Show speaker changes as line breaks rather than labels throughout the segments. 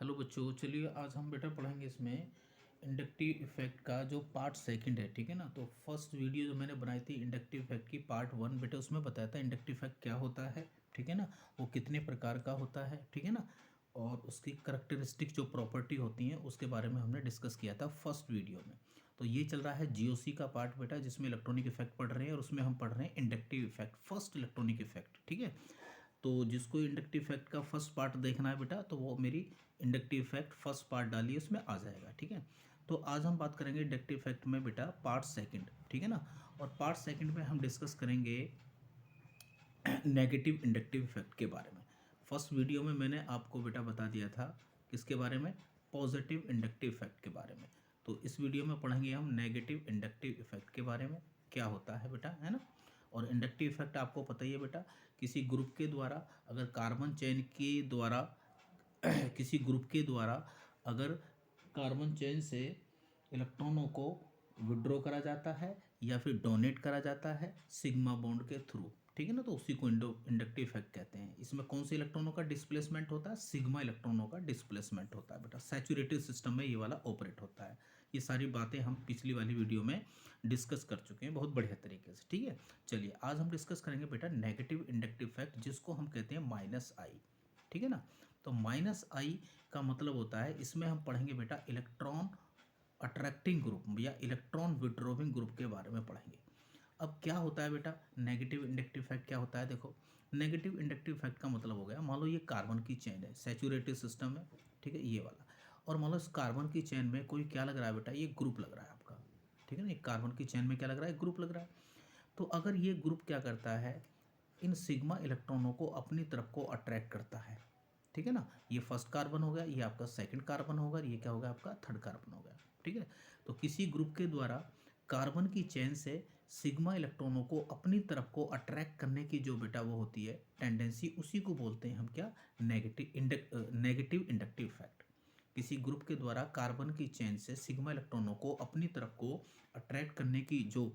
Hello बच्चों, चलिए आज हम बेटा पढ़ेंगे इसमें इंडक्टिव इफेक्ट का जो पार्ट सेकंड है। ठीक है ना। तो फर्स्ट वीडियो जो मैंने बनाई थी इंडक्टिव इफेक्ट की पार्ट वन, बेटा उसमें बताया था इंडक्टिव इफेक्ट क्या होता है। ठीक है ना, वो कितने प्रकार का होता है। ठीक है ना, और उसकी करैक्टरिस्टिक जो प्रॉपर्टी होती हैं उसके बारे में हमने डिस्कस किया था फर्स्ट वीडियो में। तो ये चल रहा है जीओसी का पार्ट बेटा, जिसमें इलेक्ट्रॉनिक इफेक्ट पढ़ रहे हैं और उसमें हम पढ़ रहे हैं inductive effect, first electronic effect. ठीक है, तो जिसको इंडक्टिव इफेक्ट का फर्स्ट पार्ट देखना है बेटा, तो वो मेरी इंडक्टिव इफेक्ट फर्स्ट पार्ट डालिए, उसमें आ जाएगा। ठीक है, तो आज हम बात करेंगे इंडक्टिव इफेक्ट में बेटा पार्ट सेकंड। ठीक है ना, और पार्ट सेकंड में हम डिस्कस करेंगे नेगेटिव इंडक्टिव इफेक्ट के बारे में। फर्स्ट वीडियो में मैंने आपको बेटा बता दिया था किसके बारे में, पॉजिटिव इंडक्टिव इफेक्ट के बारे में। तो इस वीडियो में पढ़ेंगे हम नेगेटिव इंडक्टिव इफेक्ट के बारे में, क्या होता है बेटा, है ना। और इंडक्टिव इफेक्ट आपको पता ही है बेटा, किसी ग्रुप के द्वारा अगर कार्बन चेन के द्वारा किसी ग्रुप के द्वारा अगर कार्बन चेन से इलेक्ट्रॉनों को विड्रॉ करा जाता है या फिर डोनेट करा जाता है सिग्मा बॉन्ड के थ्रू। ठीक है ना, तो उसी को इंडक्टिव इफेक्ट कहते हैं। इसमें कौन से इलेक्ट्रॉनों का डिस्प्लेसमेंट होता है, सिग्मा इलेक्ट्रॉनों का डिस्प्लेसमेंट होता है बेटा। सैचुरेटेड सिस्टम में ये वाला ऑपरेट होता है। ये सारी बातें हम पिछली वाली वीडियो में डिस्कस कर चुके हैं बहुत बढ़िया तरीके से। ठीक है, चलिए आज हम डिस्कस करेंगे बेटा नेगेटिव इंडक्टिव इफेक्ट, जिसको हम कहते हैं माइनस आई। ठीक है ना, तो माइनस आई का मतलब होता है, इसमें हम पढ़ेंगे बेटा इलेक्ट्रॉन अट्रैक्टिंग ग्रुप या इलेक्ट्रॉन विड्रॉविंग ग्रुप के बारे में पढ़ेंगे। अब क्या होता है बेटा नेगेटिव इंडक्टिव इफेक्ट, क्या होता है देखो। नेगेटिव इंडक्टिव इफेक्ट का मतलब हो गया, मान लो ये कार्बन की चेन है, सैचुरेटेड सिस्टम है। ठीक है, ये वाला, और मान लो इस कार्बन की चेन में कोई क्या लग रहा है बेटा, ये ग्रुप लग रहा है आपका। ठीक है ना, एक कार्बन की चेन में क्या लग रहा है, ग्रुप लग रहा है। तो अगर ये ग्रुप क्या करता है, इन सिग्मा इलेक्ट्रॉनों को अपनी तरफ को अट्रैक्ट करता है। ठीक है ना, ये फर्स्ट कार्बन हो गया, ये आपका सेकंड कार्बन होगा, ये क्या होगा आपका थर्ड कार्बन हो गया। ठीक है, तो किसी ग्रुप के द्वारा कार्बन की चेन से सिग्मा इलेक्ट्रॉनों को अपनी तरफ को अट्रैक्ट करने की जो बेटा वो होती है टेंडेंसी, उसी को बोलते हैं हम क्या, नेगेटिव इंडक्टिव इफेक्ट। किसी ग्रुप के द्वारा कार्बन की चेन से सिग्मा इलेक्ट्रॉनों को अपनी तरफ को अट्रैक्ट करने की जो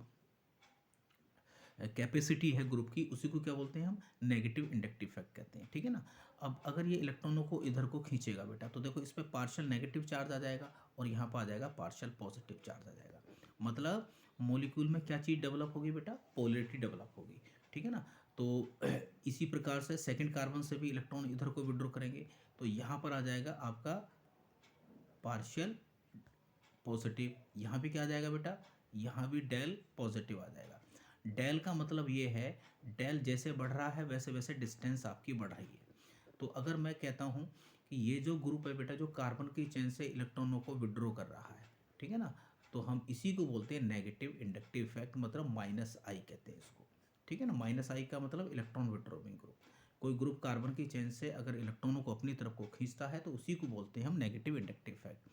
कैपेसिटी है ग्रुप की, उसी को क्या बोलते हैं हम, नेगेटिव इंडक्टिव इफेक्ट कहते हैं। ठीक है ना, अब अगर ये इलेक्ट्रॉनों को इधर को खींचेगा बेटा, तो देखो इस पर पार्शियल नेगेटिव चार्ज आ जाएगा और यहाँ पर आ जाएगा पार्शियल पॉजिटिव चार्ज आ जाएगा। मतलब मॉलिक्यूल में क्या चीज़ डेवलप होगी बेटा, पोलैरिटी डेवलप होगी। ठीक है ना, तो इसी प्रकार से सेकेंड कार्बन से भी इलेक्ट्रॉन इधर को विड्रॉ करेंगे, तो यहाँ पर आ जाएगा आपका पार्शियल पॉजिटिव, यहाँ भी क्या आ जाएगा बेटा, यहाँ भी डेल पॉजिटिव आ जाएगा। डेल का मतलब ये है, डेल जैसे बढ़ रहा है वैसे वैसे डिस्टेंस आपकी बढ़ रही है। तो अगर मैं कहता हूँ कि ये जो ग्रुप है बेटा, जो कार्बन की चेन से इलेक्ट्रॉनों को विड्रॉ कर रहा है, ठीक है ना, तो हम इसी को बोलते हैं नेगेटिव इंडक्टिव इफेक्ट, मतलब माइनस आई कहते हैं इसको। ठीक है ना, माइनस आई का मतलब इलेक्ट्रॉन विड्रॉविंग ग्रुप। कोई ग्रुप कार्बन की चेन से अगर इलेक्ट्रॉनों को अपनी तरफ को खींचता है तो उसी को बोलते हैं हम नेगेटिव इंडक्टिव इफेक्ट।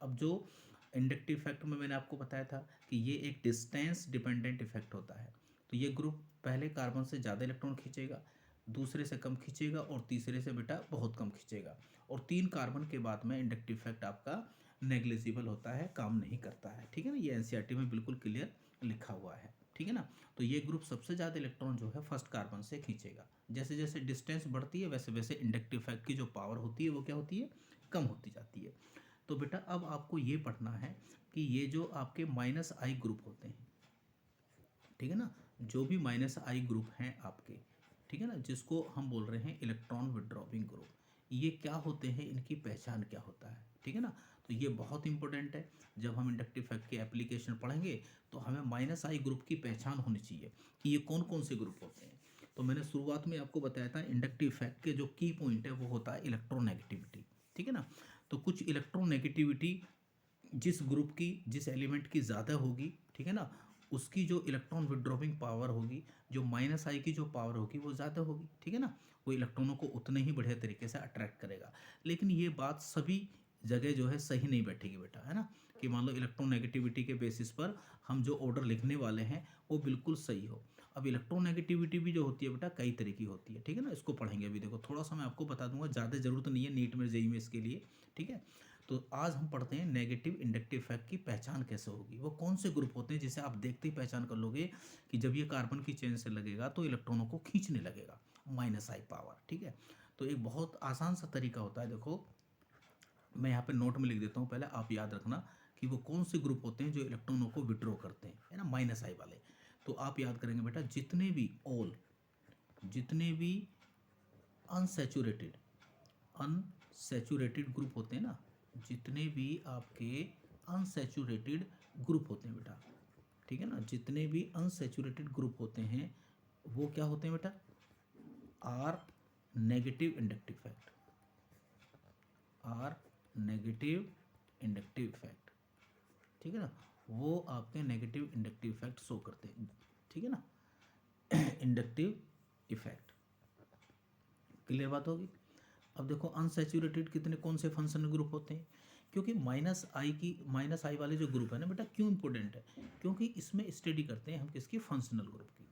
अब जो इंडक्टिव इफेक्ट में मैंने आपको बताया था कि ये एक डिस्टेंस डिपेंडेंट इफेक्ट होता है। तो ये ग्रुप पहले कार्बन से ज़्यादा इलेक्ट्रॉन खींचेगा, दूसरे से कम खींचेगा और तीसरे से बेटा बहुत कम खींचेगा, और 3 कार्बन के बाद में इंडक्टिव इफेक्ट आपका नेग्लिजिबल होता है, काम नहीं करता है। ठीक है ना, ये एनसीईआरटी में बिल्कुल क्लियर लिखा हुआ है। ठीक है ना, तो ये ग्रुप सबसे ज़्यादा इलेक्ट्रॉन जो है फर्स्ट कार्बन से खींचेगा। जैसे जैसे डिस्टेंस बढ़ती है वैसे वैसे इंडक्टिव इफेक्ट की जो पावर होती है वो क्या होती है, कम होती जाती है। तो बेटा अब आपको ये पढ़ना है कि ये जो आपके माइनस आई ग्रुप होते हैं, ठीक है ना, जो भी माइनस आई ग्रुप हैं आपके, ठीक है ना, जिसको हम बोल रहे हैं इलेक्ट्रॉन विड्रॉविंग ग्रुप, ये क्या होते हैं, इनकी पहचान क्या होता है। ठीक है ना, तो ये बहुत इंपॉर्टेंट है। जब हम इंडक्टिव इफेक्ट के एप्लीकेशन पढ़ेंगे तो हमें माइनस आई ग्रुप की पहचान होनी चाहिए कि ये कौन कौन से ग्रुप होते हैं। तो मैंने शुरुआत में आपको बताया था इंडक्टिव इफेक्ट के जो की पॉइंट है वो होता है इलेक्ट्रोनेगेटिविटी। ठीक है ना, तो कुछ इलेक्ट्रोनेगेटिविटी जिस ग्रुप की, जिस एलिमेंट की ज़्यादा होगी, ठीक है ना, उसकी जो इलेक्ट्रॉन विड्रॉविंग पावर होगी, जो माइनस आई की जो पावर होगी वो ज़्यादा होगी। ठीक है ना, वो इलेक्ट्रॉनों को उतने ही बढ़िया तरीके से अट्रैक्ट करेगा। लेकिन ये बात सभी जगह जो है सही नहीं बैठेगी बेटा, है ना, कि मान लो इलेक्ट्रोनेगेटिविटी के बेसिस पर हम जो ऑर्डर लिखने वाले हैं वो बिल्कुल सही हो। अब इलेक्ट्रोनेगेटिविटी भी जो होती है बेटा कई तरह की होती है। ठीक है ना, इसको पढ़ेंगे अभी, देखो थोड़ा सा मैं आपको बता दूंगा, ज़्यादा ज़रूरत नहीं है नीट में जेईई में इसके लिए। ठीक है, तो आज हम पढ़ते हैं नेगेटिव इंडक्टिव इफेक्ट की पहचान कैसे होगी, वो कौन से ग्रुप होते हैं जिसे आप देखते ही पहचान कर लोगे कि जब ये कार्बन की चेन से लगेगा तो इलेक्ट्रॉनों को खींचने लगेगा, माइनस आई पावर। ठीक है, तो एक बहुत आसान सा तरीका होता है, देखो मैं यहाँ पे नोट में लिख देता हूँ, पहले आप याद रखना कि वो कौन से ग्रुप होते हैं जो इलेक्ट्रॉनों को विड्रॉ करते हैं, है ना, माइनस आई वाले। तो आप याद करेंगे बेटा, जितने भी अनसैचुरेटेड अनसैचुरेटेड ग्रुप होते हैं ना, जितने भी आपके अनसैचुरेटेड ग्रुप होते हैं बेटा, ठीक है ना, जितने भी अनसैचुरेटेड ग्रुप होते हैं वो क्या होते हैं बेटा, are negative inductive fact, are negative inductive effect, ठीक है ना, वो आपके नेगेटिव इंडक्टिव इफेक्ट शो करते हैं, ठीक है ना, इंडक्टिव इफेक्ट। क्लियर बात होगी। अब देखो अनसैचुरेटेड कितने कौन से फंक्शनल ग्रुप होते हैं, क्योंकि माइनस आई वाले जो ग्रुप है ना बेटा, क्यों इंपॉर्टेंट है, क्योंकि इसमें स्टडी करते हैं हम किसकी, फंक्शनल ग्रुप की,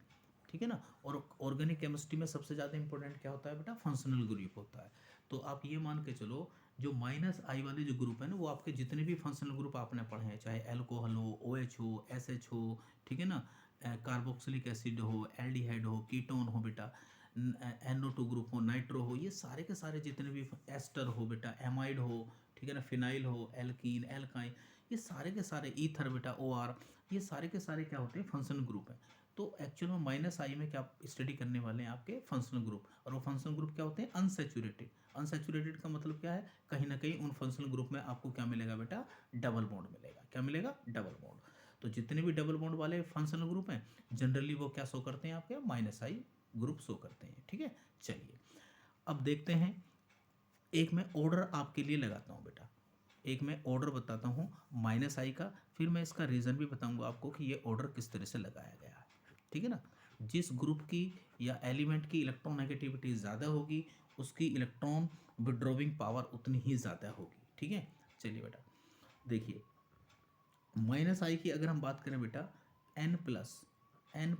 ठीक है ना। और ऑर्गेनिक केमिस्ट्री में सबसे ज़्यादा इंपॉर्टेंट क्या होता है बेटा, फंक्शनल ग्रुप होता है। तो आप ये मान के चलो, जो माइनस आई वाले जो ग्रुप है ना, वो आपके जितने भी फंक्शनल ग्रुप आपने पढ़े हैं, चाहे एल्कोहल हो, OH हो, SH हो, ठीक है ना, कार्बोक्सिलिक एसिड हो, एल्डिहाइड हो, कीटोन हो बेटा, NO2 ग्रुप हो, नाइट्रो हो, ये सारे के सारे जितने भी, एस्टर हो बेटा, एमाइड हो, ठीक है ना, फिनाइल हो, एल्कीन, एल्काइन, ये सारे के सारे, ईथर बेटा, OR, ये सारे के सारे क्या होते हैं, फंक्शनल ग्रुप हैं। तो एक्चुअल में माइनस आई में क्या स्टडी करने वाले हैं, आपके फंक्शनल ग्रुप, और वो फंक्शनल ग्रुप क्या होते हैं, अनसैचुरेटेड। अनसैचुरेटेड का मतलब क्या है, कहीं ना कहीं उन फंक्शनल ग्रुप में आपको क्या मिलेगा बेटा, डबल बॉन्ड मिलेगा। क्या मिलेगा, डबल बॉन्ड। तो जितने भी डबल बॉन्ड वाले फंक्शनल ग्रुप हैं, जनरली वो क्या शो करते हैं, आपके माइनस आई ग्रुप शो करते हैं, ठीक है। चलिए अब देखते हैं, एक मैं ऑर्डर आपके लिए लगाता हूँ बेटा, एक मैं ऑर्डर बताता हूँ माइनस आई का, फिर मैं इसका रीज़न भी बताऊँगा आपको कि ये ऑर्डर किस तरह से लगाया गया है, ठीक है ना। जिस ग्रुप की या एलिमेंट की इलेक्ट्रॉन नेगेटिविटी ज़्यादा होगी, उसकी इलेक्ट्रॉन विड्रॉविंग पावर उतनी ही ज़्यादा होगी, ठीक है। चलिए बेटा देखिए, माइनस आई की अगर हम बात करें बेटा, n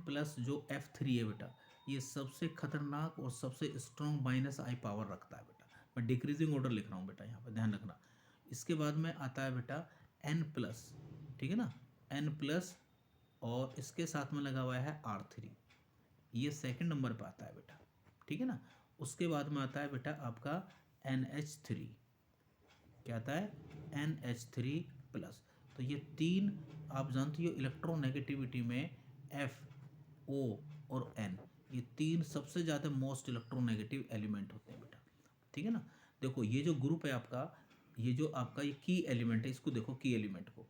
प्लस जो F3 है बेटा, ये सबसे खतरनाक और सबसे स्ट्रॉन्ग माइनस आई पावर रखता है बेटा। मैं डिक्रीजिंग ऑर्डर लिख रहा हूँ बेटा, यहाँ पर ध्यान रखना। इसके बाद में आता है बेटा n+, ठीक है ना, n+, और इसके साथ में लगा हुआ है R3, ये सेकंड नंबर पर आता है बेटा, ठीक है ना। उसके बाद में आता है बेटा आपका NH3, क्या आता है, NH3+। तो ये तीन, आप जानती हो इलेक्ट्रोनेगेटिविटी में F, O और N, ये तीन सबसे ज़्यादा मोस्ट इलेक्ट्रोनेगेटिव एलिमेंट होते हैं बेटा, ठीक है ना। देखो ये जो ग्रुप है आपका, ये जो आपका ये की एलिमेंट है, इसको देखो, की एलिमेंट को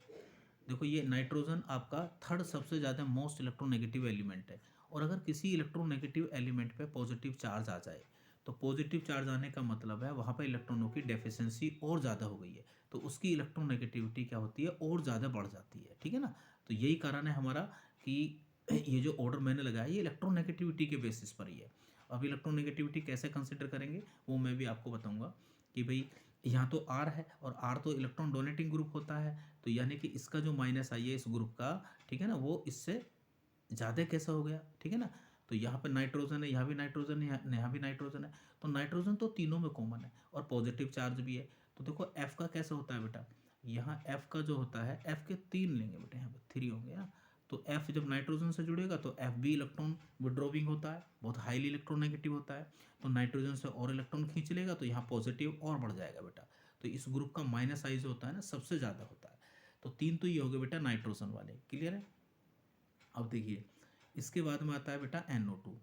देखो, ये नाइट्रोजन आपका थर्ड सबसे ज़्यादा मोस्ट इलेक्ट्रोनेगेटिव एलिमेंट है। और अगर किसी इलेक्ट्रोनेगेटिव एलिमेंट पे पॉजिटिव चार्ज आ जाए, तो पॉजिटिव चार्ज आने का मतलब है वहाँ पे इलेक्ट्रॉनों की डेफिशिएंसी और ज़्यादा हो गई है, तो उसकी इलेक्ट्रोनेगेटिविटी क्या होती है, और ज़्यादा बढ़ जाती है, ठीक है ना। तो यही कारण है हमारा कि ये जो ऑर्डर मैंने लगाया, ये इलेक्ट्रोनेगेटिविटी के बेसिस पर ही है। अब इलेक्ट्रोनेगेटिविटी कैसे कंसिडर करेंगे वो मैं भी आपको बताऊंगा, कि भाई यहाँ तो R है, और R तो इलेक्ट्रॉन डोनेटिंग ग्रुप होता है, तो यानी कि इसका जो माइनस आई है इस ग्रुप का, ठीक है ना, वो इससे ज़्यादा कैसा हो गया, ठीक है ना। तो यहाँ पे नाइट्रोजन है, यहाँ भी नाइट्रोजन है, यहाँ भी नाइट्रोजन है, तो नाइट्रोजन तो तीनों में कॉमन है, और पॉजिटिव चार्ज भी है। तो देखो F का कैसा होता है बेटा, यहाँ F का जो होता है, F के तीन लेंगे बेटा, यहाँ पे 3 होंगे ना। तो F जब नाइट्रोजन से जुड़ेगा तो F भी इलेक्ट्रॉन विड्रॉविंग होता है, बहुत हाईली इलेक्ट्रोनेगेटिव होता है। तो नाइट्रोजन से और इलेक्ट्रॉन खींच लेगा, तो यहाँ पॉजिटिव और बढ़ जाएगा बेटा। तो इस ग्रुप का माइनस आई जो होता है ना, सबसे ज़्यादा होता है। तो तीन तो ये हो गए बेटा नाइट्रोजन वाले, क्लियर है। अब देखिए इसके बाद में आता है बेटा NO2,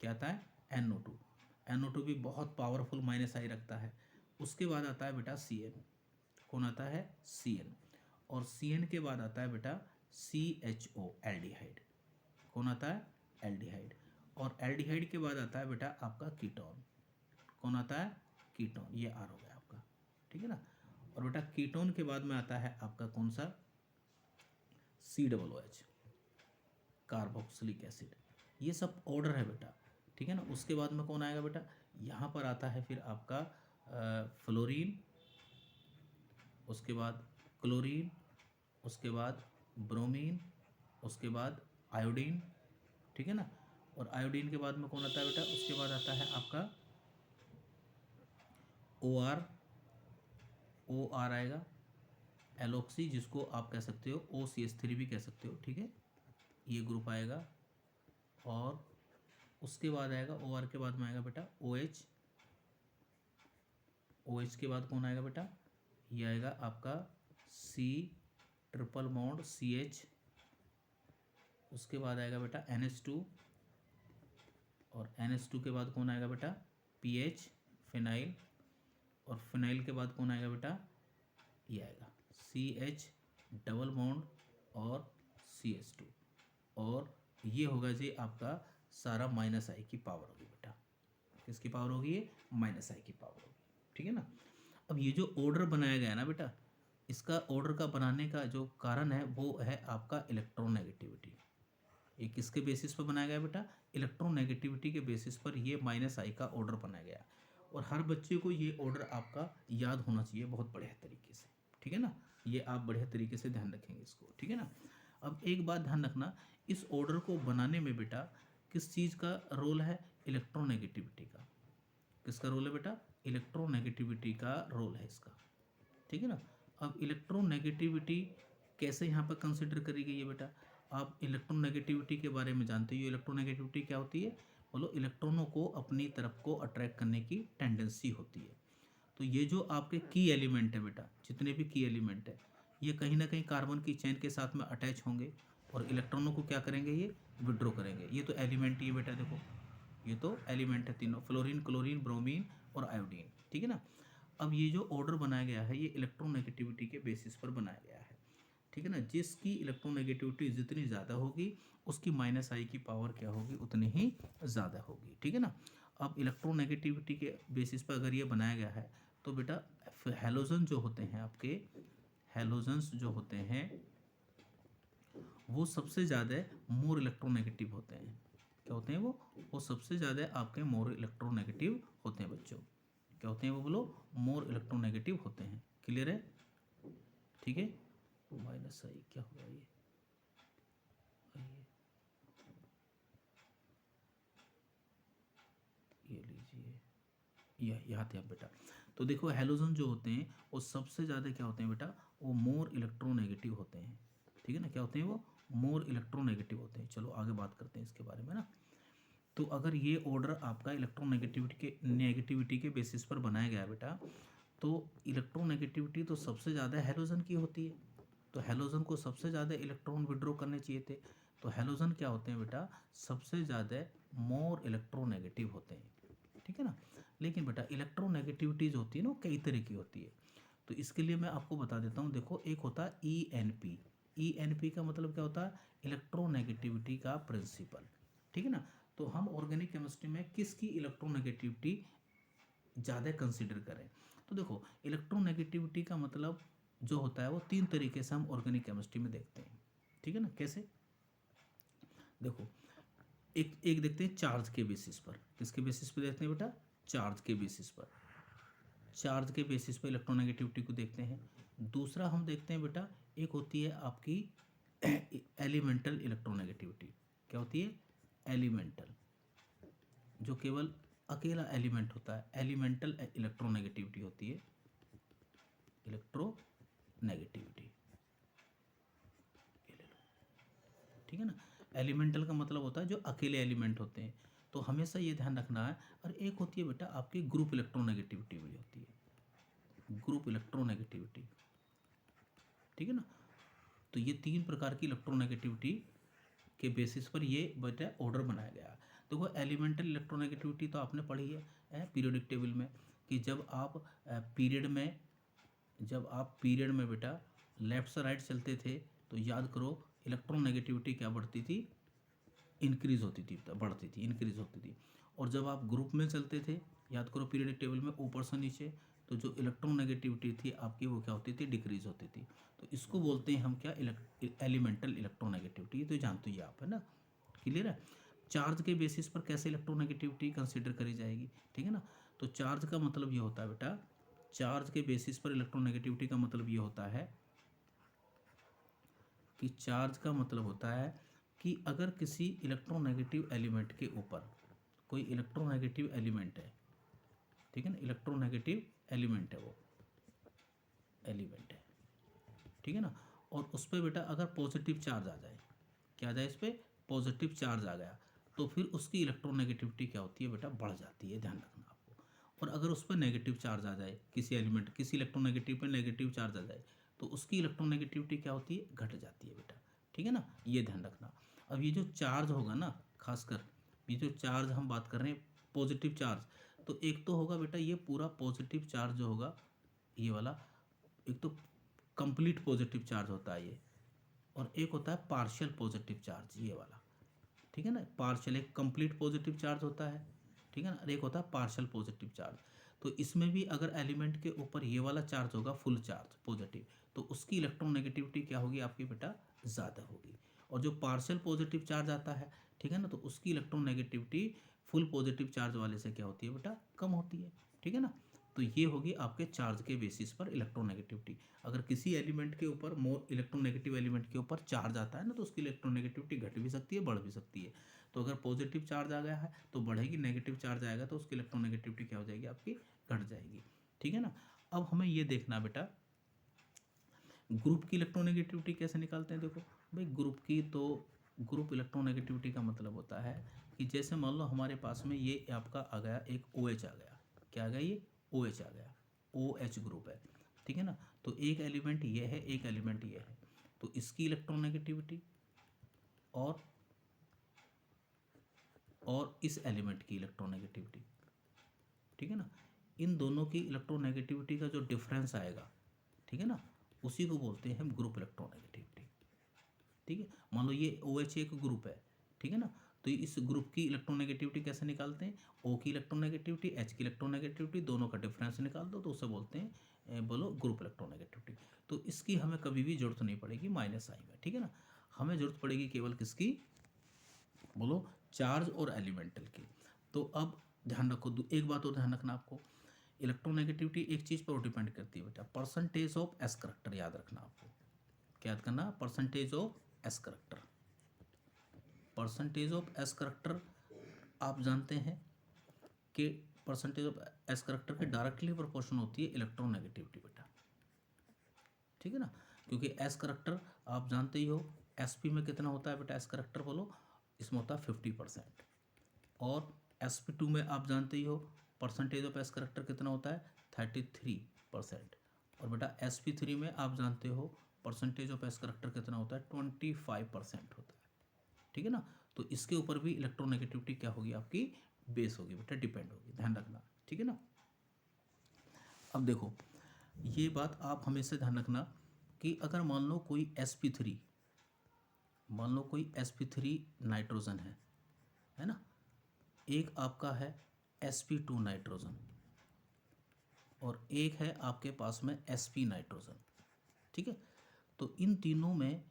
क्या आता है, NO2। NO2 भी बहुत पावरफुल माइनस आई रखता है। उसके बाद आता है बेटा CN, कौन आता है, CN। और CN के बाद आता है बेटा CHO, एल्डिहाइड, कौन आता है, एल्डिहाइड। और एल्डिहाइड के बाद आता है बेटा आपका कीटोन, कौन आता है, कीटोन, ये R हो गया आपका, ठीक है ना। और बेटा कीटोन के बाद में आता है आपका कौन सा, COOH, कार्बोक्सिलिक एसिड। ये सब ऑर्डर है बेटा, ठीक है ना। उसके बाद में कौन आएगा बेटा, यहाँ पर आता है फिर आपका फ्लोरीन, उसके बाद क्लोरीन, उसके बाद ब्रोमीन, उसके बाद आयोडीन, ठीक है ना। और आयोडीन के बाद में कौन आता है बेटा, उसके बाद आता है आपका OR, OR आएगा, एलोक्सी, जिसको आप कह सकते हो OCH3 भी कह सकते हो, ठीक है, ये ग्रुप आएगा। और उसके बाद आएगा OR के बाद में आएगा बेटा OH, OH के बाद कौन आएगा बेटा, ये आएगा आपका C ट्रिपल बॉन्ड CH, उसके बाद आएगा बेटा NH2, और NH2 के बाद कौन आएगा बेटा PH फिनाइल, और फिनाइल के बाद कौन आएगा बेटा ये आएगा CH डबल बॉन्ड और CH2, और ये होगा जी आपका सारा -I की पावर होगी बेटा। किसकी पावर होगी ये -I की पावर होगी, ठीक है ना। अब ये जो ऑर्डर बनाया गया है ना बेटा, इसका ऑर्डर का बनाने का जो कारण है वो है आपका इलेक्ट्रोनेगेटिविटी। ये किसके बेसिस पर बनाया गया बेटा, इलेक्ट्रोनेगेटिविटी के बेसिस पर ये -I का ऑर्डर बनाया गया। और हर बच्चे को ये ऑर्डर आपका याद होना चाहिए बहुत बढ़िया तरीके से, ठीक है ना। ये आप बढ़िया तरीके से ध्यान रखेंगे इसको, ठीक है ना। अब एक बात ध्यान रखना, इस ऑर्डर को बनाने में बेटा किस चीज़ का रोल है, इलेक्ट्रोनेगेटिविटी का। किसका रोल है बेटा, इलेक्ट्रोनेगेटिविटी का रोल है इसका, ठीक है ना। अब इलेक्ट्रोनेगेटिविटी कैसे यहाँ पर कंसिडर करी गई है बेटा, आप इलेक्ट्रोनेगेटिविटी के बारे में जानते हो। इलेक्ट्रोनेगेटिविटी क्या होती है, बोलो, इलेक्ट्रॉनों को अपनी तरफ को अट्रैक्ट करने की टेंडेंसी होती है। तो ये जो आपके की एलिमेंट है बेटा, जितने भी की एलिमेंट है, ये कहीं ना कहीं कार्बन की चेन के साथ में अटैच होंगे और इलेक्ट्रॉनों को क्या करेंगे, ये विड्रॉ करेंगे। ये तो एलिमेंट ही है बेटा, देखो ये तो एलिमेंट है तीनों, फ्लोरीन, क्लोरीन, ब्रोमीन और आयोडीन, ठीक है ना। अब ये जो ऑर्डर बनाया गया है ये इलेक्ट्रोनेगेटिविटी के बेसिस पर बनाया गया है, ठीक है ना। जिसकी इलेक्ट्रोनेगेटिविटी जितनी ज़्यादा होगी उसकी -I की पावर क्या होगी, उतनी ही ज़्यादा होगी, ठीक है ना। अब इलेक्ट्रोनेगेटिविटी के बेसिस पर अगर ये बनाया गया है तो बेटा हैलोजन जो होते हैं आपके, हैलोजन्स जो होते हैं वो सबसे ज़्यादा मोर इलेक्ट्रोनेगेटिव होते हैं। क्या होते हैं वो सबसे ज़्यादा आपके मोर इलेक्ट्रोनेगेटिव होते हैं बच्चों। क्या होते हैं वो, बोलो, मोर इलेक्ट्रोनेगेटिव होते हैं। क्लियर है, ठीक है। -I क्या हुआ ये लीजिए, यहाँ थे आप बेटा। तो देखो हैलोजन जो होते हैं वो सबसे ज़्यादा क्या होते हैं बेटा, वो मोर इलेक्ट्रोनेगेटिव होते हैं, ठीक है ना। क्या होते हैं वो, मोर इलेक्ट्रोनेगेटिव होते हैं। चलो आगे बात करते हैं इसके बारे में ना। तो अगर ये ऑर्डर आपका नेगेटिविटी के बेसिस पर बनाया गया है बेटा, तो इलेक्ट्रोनेगेटिविटी तो सबसे ज़्यादा हैलोजन की होती है। तो हैलोजन को सबसे ज़्यादा इलेक्ट्रॉन विड्रॉ करने चाहिए थे। तो हैलोजन क्या होते हैं बेटा, सबसे ज़्यादा मोर इलेक्ट्रोनेगेटिव होते हैं, ठीक है ना। लेकिन बेटा इलेक्ट्रोनेगेटिविटी जो होती है ना वो कई तरह की होती है। तो इसके लिए मैं आपको बता देता हूँ। देखो, एक होता है ENP। ENP का मतलब क्या होता है, इलेक्ट्रोनेगेटिविटी का प्रिंसिपल, ठीक है ना। तो हम ऑर्गेनिक केमिस्ट्री में किसकी इलेक्ट्रोनेगेटिविटी ज़्यादा कंसिडर करें, तो देखो इलेक्ट्रोनेगेटिविटी का मतलब जो होता है वो 3 तरीके से हम ऑर्गेनिक केमिस्ट्री में देखते हैं, ठीक है ना। कैसे, देखो, एक देखते हैं चार्ज के बेसिस पर। किसके बेसिस पर देखते हैं बेटा, चार्ज के बेसिस पर। चार्ज के बेसिस पर इलेक्ट्रोनेगेटिविटी को देखते हैं। दूसरा हम देखते हैं बेटा, एक होती है आपकी एलिमेंटल इलेक्ट्रोनेगेटिविटी। क्या होती है, एलिमेंटल, जो केवल अकेला एलिमेंट होता है, एलिमेंटल इलेक्ट्रोनेगेटिविटी होती है, इलेक्ट्रोनेगेटिविटी, ठीक है ना। एलिमेंटल का मतलब होता है जो अकेले एलिमेंट होते हैं। तो हमेशा ये ध्यान रखना है। और एक होती है बेटा आपकी ग्रुप इलेक्ट्रोनेगेटिविटी भी होती है, ग्रुप इलेक्ट्रोनेगेटिविटी, ठीक है ना। तो ये 3 प्रकार की इलेक्ट्रोनेगेटिविटी के बेसिस पर ये बेटा ऑर्डर बनाया गया। देखो एलिमेंटल इलेक्ट्रोनेगेटिविटी तो आपने पढ़ी है पीरियोडिक टेबल में, कि जब आप पीरियड में बेटा लेफ्ट से राइट चलते थे तो याद करो इलेक्ट्रोनेगेटिविटी क्या बढ़ती थी, इंक्रीज होती थी, बढ़ती थी, इंक्रीज होती थी। और जब आप ग्रुप में चलते थे, याद करो पीरियोडिक टेबल में ऊपर से नीचे, तो जो इलेक्ट्रोनेगेटिविटी थी आपकी वो क्या होती थी, डिक्रीज होती थी। तो इसको बोलते हैं हम क्या, एलिमेंटल इलेक्ट्रोनेगेटिविटी। तो जानते ही आप, है ना, क्लियर है। चार्ज के बेसिस पर कैसे इलेक्ट्रोनेगेटिविटी कंसिडर करी जाएगी, ठीक है ना। तो चार्ज का मतलब ये होता है बेटा, चार्ज के बेसिस पर इलेक्ट्रोनेगेटिविटी का मतलब ये होता है कि चार्ज का मतलब होता है कि अगर किसी इलेक्ट्रोनेगेटिव एलिमेंट के ऊपर कोई इलेक्ट्रोनेगेटिव एलिमेंट है, ठीक है ना, इलेक्ट्रोनेगेटिव एलिमेंट है, वो एलिमेंट है, ठीक है ना। और उस पर बेटा अगर पॉजिटिव चार्ज आ जाए, क्या आ जाए, इस पर पॉजिटिव चार्ज आ गया, तो फिर उसकी इलेक्ट्रोनेगेटिविटी क्या होती है बेटा, बढ़ जाती है, ध्यान रखना आपको। और अगर उस पर नेगेटिव चार्ज आ जाए, किसी एलिमेंट, किसी इलेक्ट्रोनेगेटिव पर नेगेटिव चार्ज आ जाए, तो उसकी इलेक्ट्रोनेगेटिविटी क्या होती है, घट जाती है बेटा। ठीक है ना, ये ध्यान रखना। अब ये जो चार्ज होगा ना, खासकर ये जो चार्ज हम बात कर रहे हैं पॉजिटिव चार्ज, तो एक तो होगा बेटा ये पूरा पॉजिटिव चार्ज जो होगा ये वाला, एक तो कंप्लीट पॉजिटिव चार्ज होता है ये, और एक होता है पार्शियल पॉजिटिव चार्ज ये वाला। ठीक है ना, पार्शियल एक कंप्लीट पॉजिटिव चार्ज होता है, ठीक है ना, और एक होता है पार्शियल पॉजिटिव चार्ज। तो इसमें भी अगर एलिमेंट के ऊपर ये वाला चार्ज होगा फुल चार्ज पॉजिटिव, तो उसकी इलेक्ट्रोनेगेटिविटी क्या होगी आपकी बेटा, ज़्यादा होगी। और जो पार्शियल पॉजिटिव चार्ज आता है, ठीक है ना, तो उसकी इलेक्ट्रोनेगेटिविटी फुल पॉजिटिव चार्ज वाले से क्या होती है बेटा, कम होती है। ठीक है ना, तो ये होगी आपके चार्ज के बेसिस पर इलेक्ट्रोनेगेटिविटी। अगर किसी एलिमेंट के ऊपर मोर इलेक्ट्रोनेगेटिव एलिमेंट के ऊपर चार्ज आता है ना, तो उसकी इलेक्ट्रोनेगेटिविटी घट भी सकती है, बढ़ भी सकती है। तो अगर पॉजिटिव चार्ज आ गया है तो बढ़ेगी, नेगेटिव चार्ज आएगा तो उसकी इलेक्ट्रोनेगेटिविटी क्या हो जाएगी आपकी, घट जाएगी। ठीक है ना, अब हमें ये देखना बेटा ग्रुप की इलेक्ट्रोनेगेटिविटी कैसे निकालते हैं। देखो भाई ग्रुप की, तो ग्रुप इलेक्ट्रोनेगेटिविटी का मतलब होता है कि जैसे मान लो हमारे पास में ये आपका आ गया एक OH आ गया, क्या आ गया, ये OH आ गया, OH ग्रुप है। ठीक है ना, तो एक एलिमेंट ये है, एक एलिमेंट ये है, तो इसकी इलेक्ट्रोनेगेटिविटी और इस एलिमेंट की इलेक्ट्रोनेगेटिविटी, ठीक है ना, इन दोनों की इलेक्ट्रोनेगेटिविटी का जो डिफरेंस आएगा, ठीक है ना, उसी को बोलते हैं हम ग्रुप इलेक्ट्रोनेगेटिविटी। ठीक है, मान लो ये OH एक ग्रुप है, ठीक है ना, तो इस ग्रुप की इलेक्ट्रोनेगेटिविटी कैसे निकालते हैं, O की इलेक्ट्रोनेगेटिविटी, H की इलेक्ट्रोनेगेटिविटी, दोनों का डिफरेंस निकाल दो तो उसे बोलते हैं बोलो ग्रुप इलेक्ट्रोनेगेटिविटी। तो इसकी हमें कभी भी जरूरत नहीं पड़ेगी माइनस आई में, ठीक है ना, हमें जरूरत पड़ेगी केवल किसकी, बोलो चार्ज और एलिमेंटल की। तो अब ध्यान रखो, एक बात और ध्यान रखना आपको, इलेक्ट्रोनेगेटिविटी एक चीज़ पर डिपेंड करती है बेटा, परसेंटेज ऑफ एस करेक्टर, याद रखना आपको, क्या याद करना, percentage of S character. Percentage of S character आप जानते हैं कि परसेंटेज ऑफ एस करेक्टर के डायरेक्टली प्रोपोर्शन होती है इलेक्ट्रोनेगेटिविटी बेटा। ठीक है ना, क्योंकि एस करेक्टर आप जानते ही हो एसपी में कितना होता है बेटा, एस करेक्टर बोलो, इसमें होता है 50%, और sp2 में आप जानते ही हो परसेंटेज ऑफ एस करेक्टर कितना होता है 33%, और बेटा sp3 में आप जानते हो परसेंटेज ऑफ एस करेक्टर कितना होता है 25% होता है। ठीक है ना, तो इसके ऊपर भी इलेक्ट्रोनेगेटिविटी क्या होगी आपकी, बेस होगी बेटा, डिपेंड होगी, ध्यान रखना। ठीक है ना, अब देखो ये बात आप हमेशा ध्यान रखना कि अगर मान लो कोई sp3, मान लो कोई sp3 नाइट्रोजन है ना, एक आपका है sp2 नाइट्रोजन, और एक है आपके पास में sp नाइट्रोजन। ठीक है, तो इन तीनों में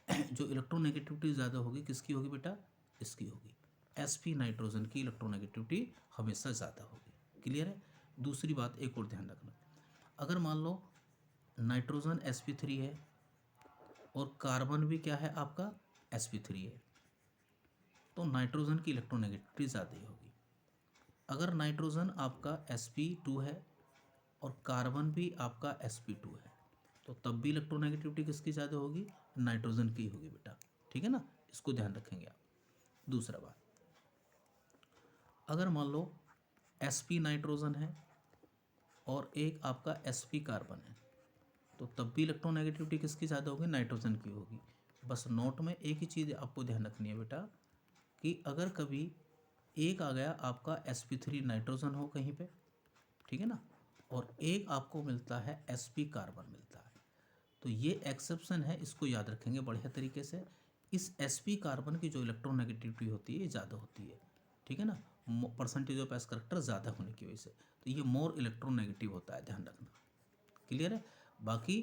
जो इलेक्ट्रोनेगेटिविटी ज़्यादा होगी किसकी होगी बेटा, इसकी होगी, sp नाइट्रोजन की इलेक्ट्रोनेगेटिविटी हमेशा ज़्यादा होगी। क्लियर है। दूसरी बात एक और ध्यान रखना, अगर मान लो नाइट्रोजन sp3 है और कार्बन भी क्या है आपका sp3 है, तो नाइट्रोजन की इलेक्ट्रोनेगेटिविटी ज़्यादा ही होगी। अगर नाइट्रोजन आपका sp2 है और कार्बन भी आपका sp2 है, तो तब भी इलेक्ट्रोनेगेटिविटी किसकी ज़्यादा होगी, नाइट्रोजन की होगी बेटा। ठीक है ना, इसको ध्यान रखेंगे आप। दूसरा बात, अगर मान लो sp नाइट्रोजन है और एक आपका sp कार्बन है, तो तब भी इलेक्ट्रोनेगेटिविटी किसकी ज़्यादा होगी, नाइट्रोजन की होगी। बस नोट में एक ही चीज़ आपको ध्यान रखनी है बेटा कि अगर कभी एक आ गया आपका sp3 नाइट्रोजन हो कहीं पे, ठीक है ना, और एक आपको मिलता है sp कार्बन मिलता है, तो ये एक्सेप्शन है, इसको याद रखेंगे बढ़िया तरीके से। इस sp कार्बन की जो इलेक्ट्रोनेगेटिविटी होती है ज़्यादा होती है, ठीक है ना, परसेंटेज ऑफ एस करेक्टर ज़्यादा होने की वजह से, तो ये मोर इलेक्ट्रोनेगेटिव होता है, ध्यान रखना। क्लियर है। बाकी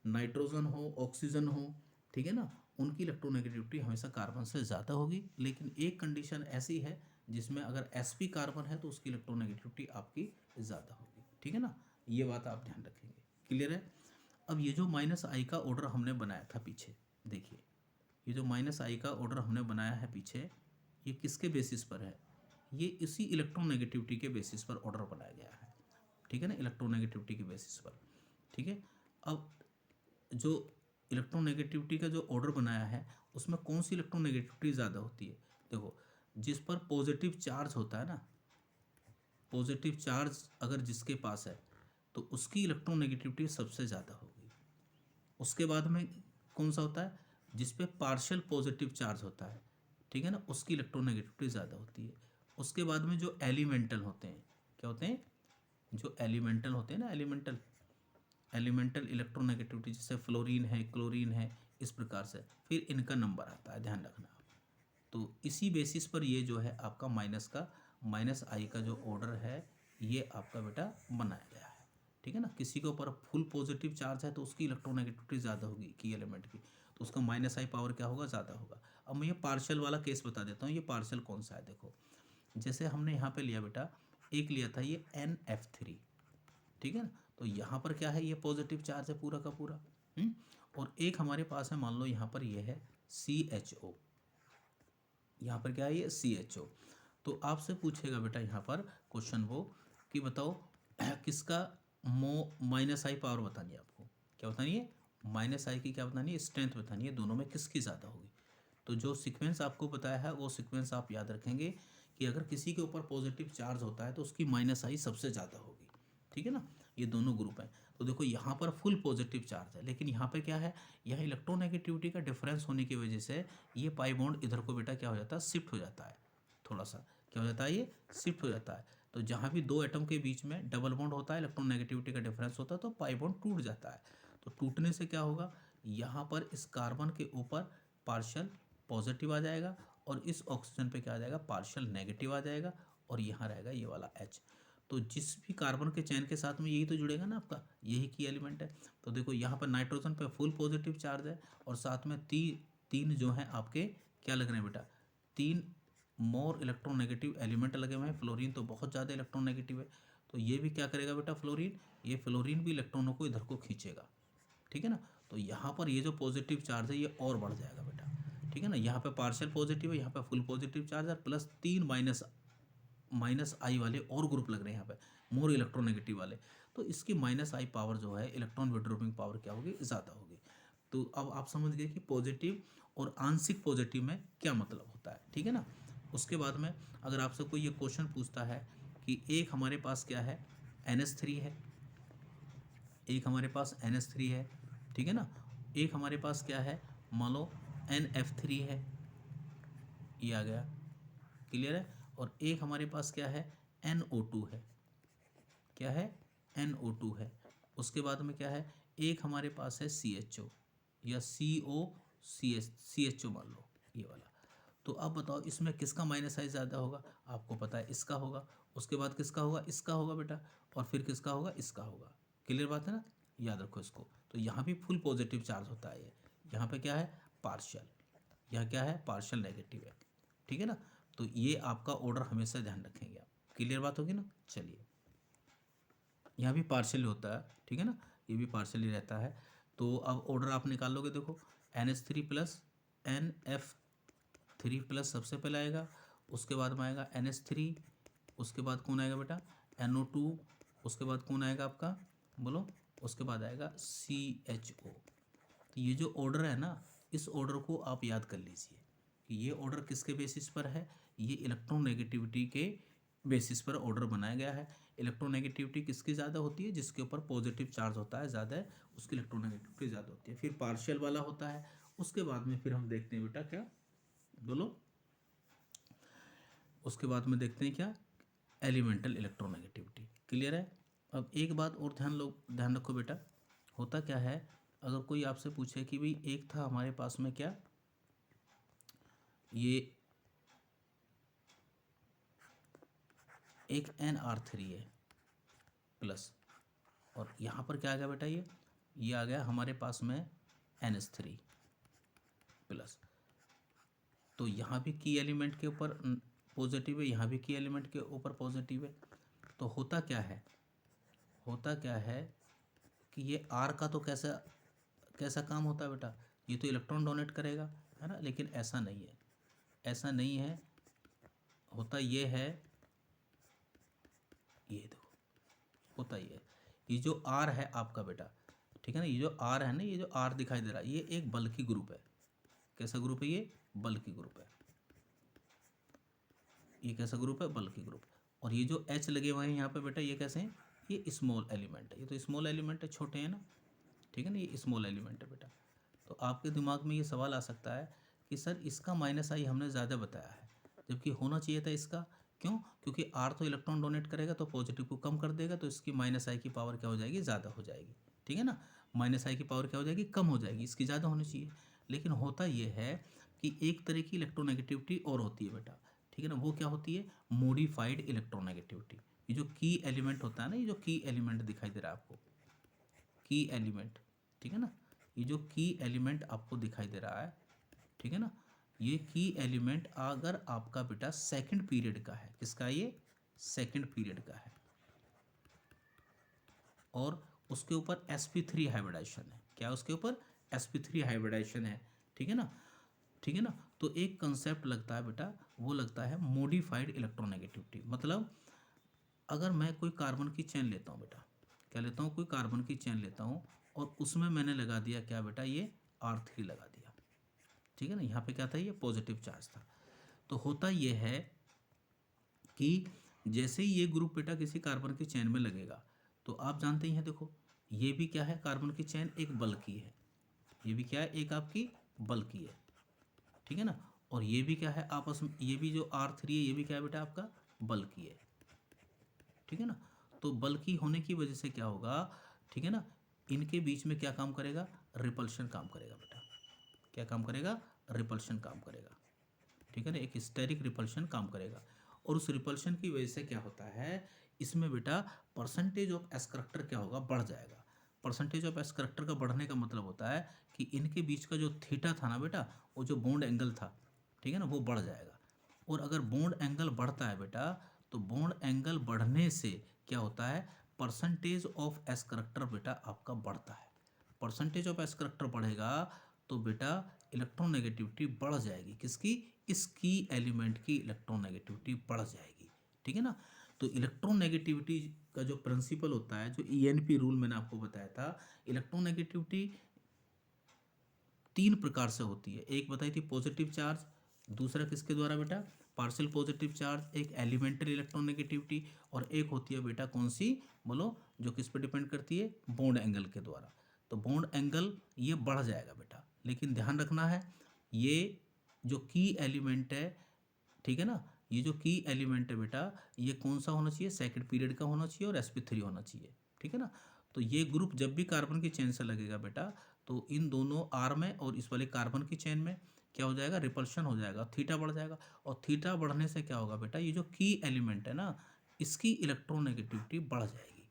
नाइट्रोजन हो, ऑक्सीजन हो, ठीक है ना, उनकी इलेक्ट्रोनेगेटिविटी हमेशा कार्बन से ज़्यादा होगी, लेकिन एक कंडीशन ऐसी है जिसमें अगर sp कार्बन है तो उसकी इलेक्ट्रोनेगेटिविटी आपकी ज़्यादा होगी। ठीक है ना, ये बात आप ध्यान रखेंगे। क्लियर है। अब ये जो माइनस आई का ऑर्डर हमने बनाया था पीछे, देखिए ये जो माइनस आई का ऑर्डर हमने बनाया है पीछे, ये किसके बेसिस पर है, ये इसी इलेक्ट्रोनेगेटिविटी के बेसिस पर ऑर्डर बनाया गया है। ठीक है ना, इलेक्ट्रोनेगेटिविटी के बेसिस पर। ठीक है, अब जो इलेक्ट्रोनेगेटिविटी का जो ऑर्डर बनाया है उसमें कौन सी इलेक्ट्रोनेगेटिविटी ज़्यादा होती है, देखो जिस पर पॉजिटिव चार्ज होता है ना, पॉजिटिव चार्ज अगर जिसके पास है तो उसकी इलेक्ट्रोनेगेटिविटी सबसे ज़्यादा होगी। उसके बाद में कौन सा होता है, जिस पे पार्शियल पॉजिटिव चार्ज होता है, ठीक है ना, उसकी इलेक्ट्रोनेगेटिविटी ज़्यादा होती है। उसके बाद में जो एलिमेंटल होते हैं, क्या होते हैं, जो एलिमेंटल होते हैं ना, एलिमेंटल इलेक्ट्रोनेगेटिविटी, जैसे फ्लोरीन है, क्लोरीन है, इस प्रकार से फिर इनका नंबर आता है, ध्यान रखना। तो इसी बेसिस पर ये जो है आपका माइनस आई का जो ऑर्डर है ये आपका बेटा बनाया गया है, ठीक है ना। किसी के ऊपर फुल पॉजिटिव चार्ज है तो उसकी इलेक्ट्रोनेगेटिविटी ज़्यादा होगी की एलिमेंट की, तो उसका माइनस आई पावर क्या होगा, ज़्यादा होगा। अब मैं ये पार्शियल वाला केस बता देता हूँ, ये पार्शियल कौन सा है। देखो जैसे हमने यहाँ पे लिया बेटा, एक लिया था ये NF3, ठीक है ना, तो यहाँ पर क्या है, ये पॉजिटिव चार्ज है पूरा का पूरा। और एक हमारे पास है, मान लो यहाँ पर ये है CHO, यहाँ पर क्या है, ये CHO। तो आपसे पूछेगा बेटा यहाँ पर क्वेश्चन वो कि बताओ किसका माइनस आई पावर बतानी है आपको, क्या बतानी है, माइनस आई की क्या बतानी है, स्ट्रेंथ बतानी है, दोनों में किसकी ज़्यादा होगी। तो जो सीक्वेंस आपको बताया है वो सीक्वेंस आप याद रखेंगे कि अगर किसी के ऊपर पॉजिटिव चार्ज होता है तो उसकी माइनस आई सबसे ज़्यादा होगी, ठीक है ना। ये दोनों ग्रुप हैं। तो देखो यहाँ पर फुल पॉजिटिव चार्ज है, लेकिन यहाँ पे क्या है, यह इलेक्ट्रोनेगेटिविटी का डिफरेंस होने की वजह से ये पाई बॉन्ड इधर को बेटा क्या हो जाता है, शिफ्ट हो जाता है, थोड़ा सा क्या हो जाता है, ये शिफ्ट हो जाता है। तो जहाँ भी दो एटम के बीच में डबल बॉन्ड होता है, इलेक्ट्रोनेगेटिविटी का डिफरेंस होता है, तो पाई बॉन्ड टूट जाता है। तो टूटने से क्या होगा, यहाँ पर इस कार्बन के ऊपर पार्शियल पॉजिटिव आ जाएगा और इस ऑक्सीजन पे क्या आ जाएगा, पार्शियल नेगेटिव आ जाएगा, और यहाँ रहेगा ये वाला H। तो जिस भी कार्बन के चैन के साथ में यही तो जुड़ेगा ना आपका, यही की एलिमेंट है। तो देखो यहाँ पर नाइट्रोजन पे फुल पॉजिटिव चार्ज है और साथ में तीन जो हैं आपके क्या लग रहे हैं बेटा, तीन मोर इलेक्ट्रोनेगेटिव एलिमेंट लगे हुए हैं। फ्लोरीन तो बहुत ज़्यादा इलेक्ट्रोनेगेटिव है, तो ये भी क्या करेगा बेटा, फ्लोरीन भी इलेक्ट्रॉनों को इधर को खींचेगा, ठीक है ना। तो यहाँ पर ये जो पॉजिटिव चार्ज है ये और बढ़ जाएगा बेटा, ठीक है ना। यहाँ पे पार्शियल पॉजिटिव है, यहाँ पे फुल पॉजिटिव चार्ज है, प्लस 3 माइनस आई वाले और ग्रुप लग रहे हैं यहाँ पे, मोर इलेक्ट्रोनेगेटिव वाले। तो इसकी माइनस आई पावर जो है, इलेक्ट्रॉन विड्रॉपिंग पावर क्या होगी, ज़्यादा होगी। तो अब आप समझ गए कि पॉजिटिव और आंशिक पॉजिटिव में क्या मतलब होता है, ठीक है ना। उसके बाद में अगर आपसे कोई ये क्वेश्चन पूछता है कि एक हमारे पास क्या है, NH3 है, एक हमारे पास NH3 है, ठीक है ना, एक हमारे पास क्या है, मान लो NF3 है, ये आ गया, क्लियर है। और एक हमारे पास क्या है, NO2 है, क्या है, NO2 है। उसके बाद में क्या है, एक हमारे पास है CHO या CHO मान लो, ये वाला। तो अब बताओ इसमें किसका माइनस आई ज़्यादा होगा, आपको पता है इसका होगा। उसके बाद किसका होगा, इसका होगा बेटा, और फिर किसका होगा, इसका होगा। क्लियर बात है ना, याद रखो इसको। तो यहाँ भी फुल पॉजिटिव चार्ज होता है ये, यहाँ पे क्या है, पार्शियल, यह क्या है, पार्शियल नेगेटिव है, ठीक है ना। तो ये आपका ऑर्डर हमेशा ध्यान रखेंगे आप, क्लियर बात होगी ना। चलिए, यहाँ भी पार्शियल होता है, ठीक है ना, ये भी पार्शियली रहता है। तो अब ऑर्डर आप निकाल लोगे, देखो NH3 प्लस NF3 प्लस सबसे पहले आएगा, उसके बाद में आएगा NH3, उसके बाद कौन आएगा बेटा, NO2, उसके बाद कौन आएगा आपका, बोलो, उसके बाद आएगा CHO। तो ये जो ऑर्डर है ना, इस ऑर्डर को आप याद कर लीजिए कि ये ऑर्डर किसके बेसिस पर है, ये इलेक्ट्रोनेगेटिविटी के बेसिस पर ऑर्डर बनाया गया है। इलेक्ट्रोनेगेटिविटी किसकी ज़्यादा होती है, जिसके ऊपर पॉजिटिव चार्ज होता है ज़्यादा है, उसकी इलेक्ट्रोनेगेटिविटी ज़्यादा होती है। फिर पार्शियल वाला होता है, उसके बाद में फिर हम देखते हैं बेटा क्या, बोलो, उसके बाद में देखते हैं क्या, एलिमेंटल इलेक्ट्रोनेगेटिविटी। क्लियर है। अब एक बात और ध्यान रखो बेटा, होता क्या है, अगर कोई आपसे पूछे कि भाई एक था हमारे पास में क्या, ये एक NR3 है प्लस, और यहाँ पर क्या आ गया बेटा, ये आ गया हमारे पास में NH3 प्लस। तो यहाँ भी की एलिमेंट के ऊपर पॉजिटिव है, यहाँ भी की एलिमेंट के ऊपर पॉजिटिव है। तो होता क्या है कि ये R का तो कैसा काम होता है बेटा, ये तो इलेक्ट्रॉन डोनेट करेगा, है ना, लेकिन ऐसा नहीं है। होता ये है, ये देखो, होता ये जो R है आपका बेटा, ठीक है ना, ये जो R है ना, ये जो R दिखाई दे रहा है, ये एक बल्कि ग्रुप है। कैसा ग्रुप है, ये बल्कि ग्रुप है। ये कैसा ग्रुप है, बल्कि ग्रुप। और ये जो H लगे हुए हैं यहाँ पे बेटा, ये कैसे हैं, ये स्मॉल एलिमेंट है, ये तो स्मॉल एलिमेंट है, छोटे हैं ना, ठीक है ना, ये स्मॉल एलिमेंट है बेटा। तो आपके दिमाग में ये सवाल आ सकता है कि सर इसका माइनस आई हमने ज़्यादा बताया है, जबकि होना चाहिए था इसका, क्यों, क्योंकि आर तो इलेक्ट्रॉन डोनेट करेगा तो पॉजिटिव को कम कर देगा, तो इसकी माइनस आई की पावर क्या हो जाएगी, ज़्यादा हो जाएगी, ठीक है ना, माइनस आई की पावर क्या हो जाएगी, कम हो जाएगी, इसकी ज़्यादा होनी चाहिए। लेकिन होता ये है कि एक तरह की इलेक्ट्रोनेगेटिविटी और होती है बेटा, ठीक है ना, वो क्या होती है, मॉडिफाइड इलेक्ट्रोनेगेटिविटी। ये जो की एलिमेंट होता है ना, ये जो की एलिमेंट दिखाई दे रहा है आपको, की एलिमेंट, ठीक है ना, ये जो की एलिमेंट आपको दिखाई दे रहा है, ठीक है ना, ये की एलिमेंट अगर आपका बेटा सेकंड पीरियड का है, किसका, ये सेकंड पीरियड का है, और उसके ऊपर sp3 हाइब्रिडाइजेशन है, क्या उसके ऊपर sp3 हाइब्रिडाइजेशन है, ठीक है ना, ठीक है ना। तो एक कंसेप्ट लगता है बेटा, वो लगता है मॉडिफाइड इलेक्ट्रोनेगेटिविटी। मतलब अगर मैं कोई कार्बन की चेन लेता हूँ बेटा, क्या लेता हूँ, कोई कार्बन की चेन लेता हूँ, और उसमें मैंने लगा दिया क्या बेटा, ये R3 लगा दिया, ठीक है ना, यहाँ पे क्या था, ये पॉजिटिव चार्ज था। तो होता ये है कि जैसे ही ये ग्रुप बेटा किसी कार्बन की चेन में लगेगा, तो आप जानते ही हैं, देखो ये भी क्या है, कार्बन की चेन एक बल की है, ये भी क्या है, एक आपकी बल की है, ठीक है ना, और ये भी क्या है आपस में, ये भी जो R3 है, ये भी क्या है बेटा, आपका बल की है, ठीक है ना। तो बल की होने की वजह से क्या होगा, ठीक है ना, इनके बीच में क्या काम करेगा, रिपल्शन काम करेगा बेटा, क्या काम करेगा, रिपल्शन काम करेगा, ठीक है ना, एक स्टेरिक रिपल्शन काम करेगा। और उस रिपल्शन की वजह से क्या होता है, इसमें बेटा परसेंटेज ऑफ एस करेक्टर क्या होगा, बढ़ जाएगा। परसेंटेज ऑफ एस करेक्टर का बढ़ने का मतलब होता है कि इनके बीच का जो थीटा था ना बेटा, वो जो बॉन्ड एंगल था, ठीक है ना, वो बढ़ जाएगा। और अगर बॉन्ड एंगल बढ़ता है बेटा, तो बॉन्ड एंगल बढ़ने से क्या होता है, परसेंटेज ऑफ एस करेक्टर बेटा आपका बढ़ता है। परसेंटेज ऑफ एस करेक्टर बढ़ेगा तो बेटा इलेक्ट्रोनेगेटिविटी बढ़ जाएगी, किसकी, इस की एलिमेंट की इलेक्ट्रोनेगेटिविटी बढ़ जाएगी, ठीक है ना। तो इलेक्ट्रोनेगेटिविटी का जो प्रिंसिपल होता है, जो ईएनपी रूल मैंने आपको बताया था, इलेक्ट्रोनेगेटिविटी तीन प्रकार से होती है। एक बताई थी पॉजिटिव चार्ज, दूसरा किसके द्वारा बेटा, पार्शियल पॉजिटिव चार्ज, एक एलिमेंटरी इलेक्ट्रोनेगेटिविटी, और एक होती है बेटा कौन सी, बोलो, जो किस पे डिपेंड करती है, बॉन्ड एंगल के द्वारा। तो बॉन्ड एंगल ये बढ़ जाएगा बेटा, लेकिन ध्यान रखना है, ये जो की एलिमेंट है, ठीक है ना, ये जो की एलिमेंट है बेटा, ये कौन सा होना चाहिए, सेकंड पीरियड का होना चाहिए, और sp3 होना चाहिए, ठीक है ना। तो ये ग्रुप जब भी कार्बन की चेन से लगेगा बेटा, तो इन दोनों आर में और इस वाले कार्बन की चेन में क्या हो जाएगा, रिपल्शन हो जाएगा, थीटा बढ़ जाएगा। और थीटा बढ़ने से क्या होगा बेटा, ये जो की एलिमेंट है ना, इसकी इलेक्ट्रोनेगेटिविटी बढ़ जाएगी,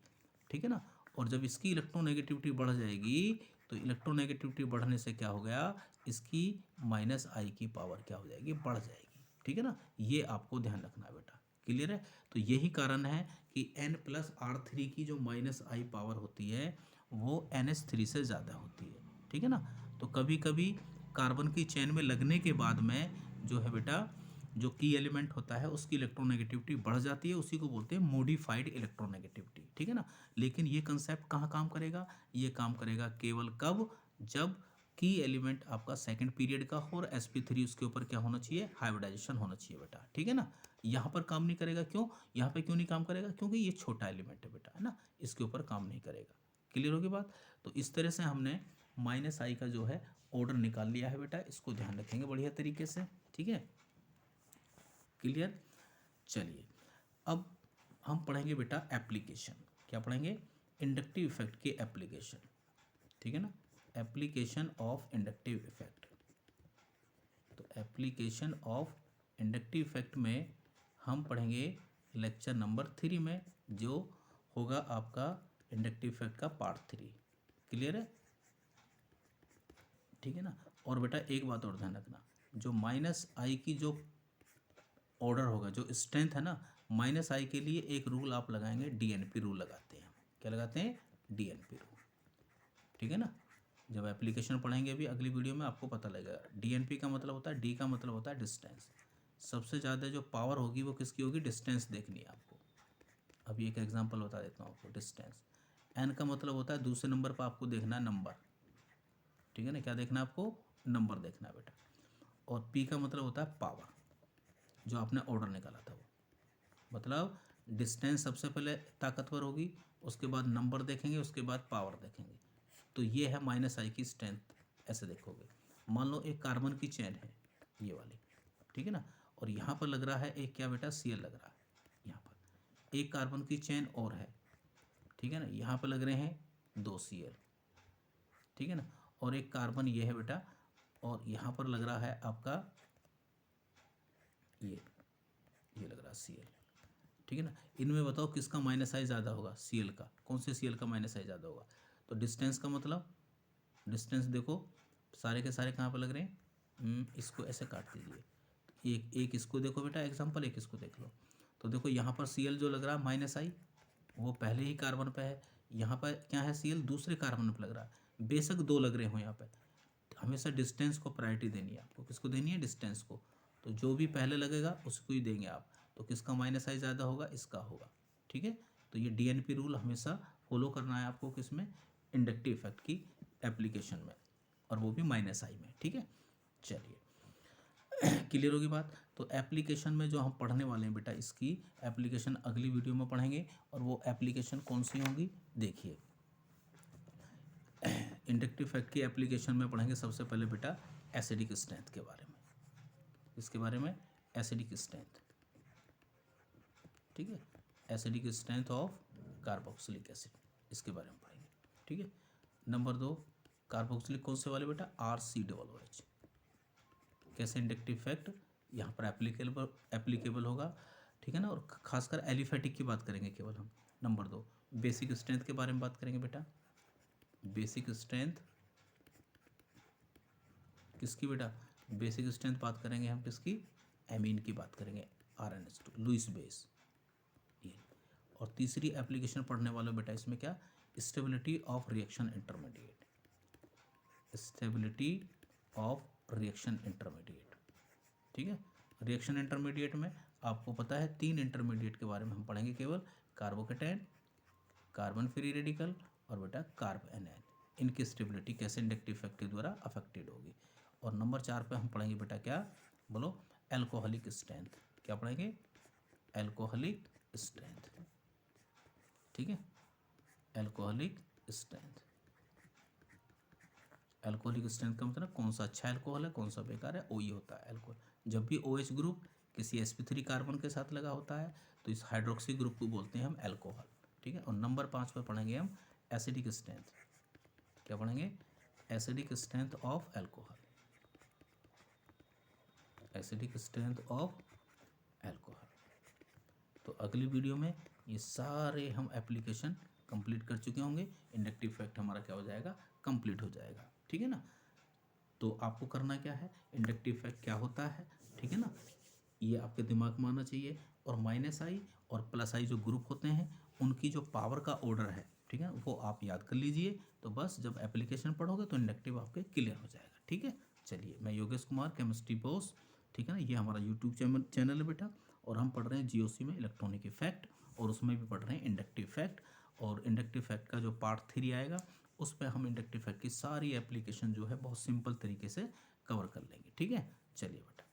ठीक है ना। और जब इसकी इलेक्ट्रोनेगेटिविटी बढ़ जाएगी, तो इलेक्ट्रोनेगेटिविटी बढ़ने से क्या हो गया, इसकी माइनस आई की पावर क्या हो जाएगी, बढ़ जाएगी, ठीक है ना। ये आपको ध्यान रखना है बेटा, क्लियर है। तो यही कारण है कि N+R3 की जो माइनस आई पावर होती है, वो NH3 से ज़्यादा होती है, ठीक है ना। तो कभी कभी कार्बन की चेन में लगने के बाद में जो है बेटा, जो की एलिमेंट होता है उसकी इलेक्ट्रोनेगेटिविटी बढ़ जाती है, उसी को बोलते हैं मॉडिफाइड इलेक्ट्रोनेगेटिविटी, ठीक है ना। लेकिन ये कंसेप्ट कहाँ काम करेगा, ये काम करेगा केवल कब, जब की एलिमेंट आपका सेकंड पीरियड का हो, और sp3 उसके ऊपर क्या होना चाहिए, हाइब्रिडाइजेशन होना चाहिए बेटा, ठीक है ना। यहाँ पर काम नहीं करेगा, क्यों, यहाँ पे क्यों नहीं काम करेगा, क्योंकि ये छोटा एलिमेंट है बेटा, है ना, इसके ऊपर काम नहीं करेगा। क्लियर होगी बात। तो इस तरह से हमने माइनस आई का जो है ऑर्डर निकाल लिया है बेटा, इसको ध्यान रखेंगे बढ़िया तरीके से, ठीक है, क्लियर। चलिए अब हम पढ़ेंगे बेटा एप्लीकेशन, क्या पढ़ेंगे, इंडक्टिव इफेक्ट के एप्लीकेशन, ठीक है ना, एप्लीकेशन ऑफ इंडक्टिव इफेक्ट। तो एप्लीकेशन ऑफ इंडक्टिव इफेक्ट में हम पढ़ेंगे लेक्चर नंबर 3 में, जो होगा आपका इंडक्टिव इफेक्ट का पार्ट 3, क्लियर है, ठीक है ना। और बेटा एक बात और ध्यान रखना, जो माइनस आई की जो ऑर्डर होगा, जो स्ट्रेंथ है ना, माइनस आई के लिए एक रूल आप लगाएंगे, डीएनपी रूल लगाते हैं, क्या लगाते हैं, डीएनपी रूल, ठीक है ना। जब एप्लीकेशन पढ़ेंगे अभी अगली वीडियो में आपको पता लगेगा। डीएनपी का मतलब होता है, डी का मतलब होता है डिस्टेंस, सबसे ज़्यादा जो पावर होगी वो किसकी होगी, डिस्टेंस देखनी है आपको। अभी एक एग्जांपल बता देता हूँ आपको, डिस्टेंस। एन का मतलब होता है दूसरे नंबर पर आपको देखना है नंबर, ठीक है ना, क्या देखना है आपको, नंबर देखना है बेटा। और पी का मतलब होता है पावर, जो आपने ऑर्डर निकाला था वो, मतलब डिस्टेंस सबसे पहले ताकतवर होगी, उसके बाद नंबर देखेंगे, उसके बाद पावर देखेंगे। तो ये है माइनस आई की स्ट्रेंथ। ऐसे देखोगे, मान लो एक कार्बन की चेन है ये वाली, ठीक है ना, और यहाँ पर लग रहा है एक क्या बेटा, Cl लग रहा है। यहाँ पर एक कार्बन की चेन और है, ठीक है ना, यहाँ पर लग रहे हैं 2 Cl, ठीक है ना, और एक कार्बन ये है बेटा, और यहाँ पर लग रहा है आपका ये लग रहा है Cl, ठीक है ना। इनमें बताओ किसका माइनस आई ज़्यादा होगा, Cl का। कौन से Cl का माइनस आई ज़्यादा होगा? तो डिस्टेंस का मतलब, डिस्टेंस देखो सारे के सारे कहाँ पर लग रहे हैं, इसको ऐसे काट दीजिए। एक एक इसको देखो बेटा एग्जांपल, एक इसको देख लो। तो देखो यहाँ पर Cl जो लग रहा है माइनस आई, वो पहले ही कार्बन पे है। यहाँ पर क्या है, Cl दूसरे कार्बन पे लग रहा है। बेशक 2 लग रहे हो यहाँ पे, हमेशा डिस्टेंस को प्रायोरिटी देनी है आपको। किसको देनी है, डिस्टेंस को। तो जो भी पहले लगेगा उसको ही देंगे आप। तो किसका माइनस आई ज़्यादा होगा, इसका होगा, ठीक है। तो ये DNP रूल हमेशा फॉलो करना है आपको, किसमें, इंडक्टिव इफेक्ट की एप्लीकेशन में, और वो भी माइनस आई में, ठीक है। चलिए क्लियर होगी बात। तो एप्लीकेशन में जो हम पढ़ने वाले हैं बेटा, इसकी एप्लीकेशन अगली वीडियो में पढ़ेंगे। और वो एप्लीकेशन कौन सी होंगी, देखिए इंडक्टिव इफेक्ट की एप्लीकेशन में पढ़ेंगे सबसे पहले बेटा एसिडिक स्ट्रेंथ के बारे में। इसके बारे में एसिडिक स्ट्रेंथ, ठीक है, acidic strength of carboxylic acid, इसके बारे में पढ़ेंगे, ठीक है। नंबर 2, कार्बोक्सिलिक कौन से वाले बेटा, RCOOH। कैसे इंडक्टिव इफेक्ट यहाँ पर एप्लीकेबल होगा, ठीक है ना। और खासकर एलिफेटिक की बात करेंगे केवल हम। नंबर 2, बेसिक स्ट्रेंथ के बारे में बात करेंगे बेटा। बेसिक स्ट्रेंथ किसकी बेटा, बेसिक स्ट्रेंथ बात करेंगे हम किसकी, एमीन की बात करेंगे, RNH2 लुईस बेस ये। और तीसरी एप्लीकेशन पढ़ने वाला बेटा इसमें क्या, stability of reaction intermediate, stability of reaction intermediate, ठीक है। रिएक्शन इंटरमीडिएट में आपको पता है 3 इंटरमीडिएट के बारे में हम पढ़ेंगे केवल, कार्बोकेटाइन, कार्बन फ्री रेडिकल और बेटा कार्ब एनायन। इनकी स्टेबिलिटी कैसे इंडक्टिव इफेक्ट के द्वारा अफेक्टेड होगी। और नंबर 4 पे हम पढ़ेंगे बेटा क्या, बोलो, एल्कोहलिक स्ट्रेंथ। क्या पढ़ेंगे, एल्कोहलिक स्ट्रेंथ, ठीक है, एल्कोहलिक स्ट्रेंथ। एल्कोहलिक स्ट्रेंथ का मतलब कौन सा अच्छा एल्कोहल है, कौन सा बेकार है, वो ही होता है एल्कोहल। जब भी OH ग्रुप किसी sp3 कार्बन के साथ लगा होता है तो इस हाइड्रोक्सी ग्रुप को बोलते हैं हम एल्कोहल, ठीक है। और नंबर 5 पर पढ़ेंगे हम एसिडिक स्ट्रेंथ। क्या पढ़ेंगे, acidic strength of alcohol, acidic strength of alcohol. तो अगली वीडियो में ये सारे हम एप्लीकेशन कंप्लीट कर चुके होंगे, इंडक्टिव इफेक्ट हमारा क्या हो जाएगा, कंप्लीट हो जाएगा, ठीक है ना। तो आपको करना क्या है, इंडक्टिव इफेक्ट क्या होता है, ठीक है ना, ये आपके दिमाग में आना चाहिए। और माइनस आई और प्लस आई जो ग्रुप होते हैं उनकी जो पावर का ऑर्डर है, ठीक है, वो आप याद कर लीजिए। तो बस जब एप्लीकेशन पढ़ोगे तो इंडक्टिव आपके क्लियर हो जाएगा, ठीक है। चलिए, मैं योगेश कुमार, केमिस्ट्री बॉस, ठीक है ना, ये हमारा यूट्यूब चैनल है बेटा। और हम पढ़ रहे हैं GOC में इलेक्ट्रॉनिक इफेक्ट, और उसमें भी पढ़ रहे हैं इंडक्टिव इफेक्ट। और इंडक्टिव इफेक्ट का जो पार्ट 3 आएगा उस पर हम इंडक्टिव इफेक्ट की सारी एप्लीकेशन जो है बहुत सिंपल तरीके से कवर कर लेंगे, ठीक है। चलिए बेटा।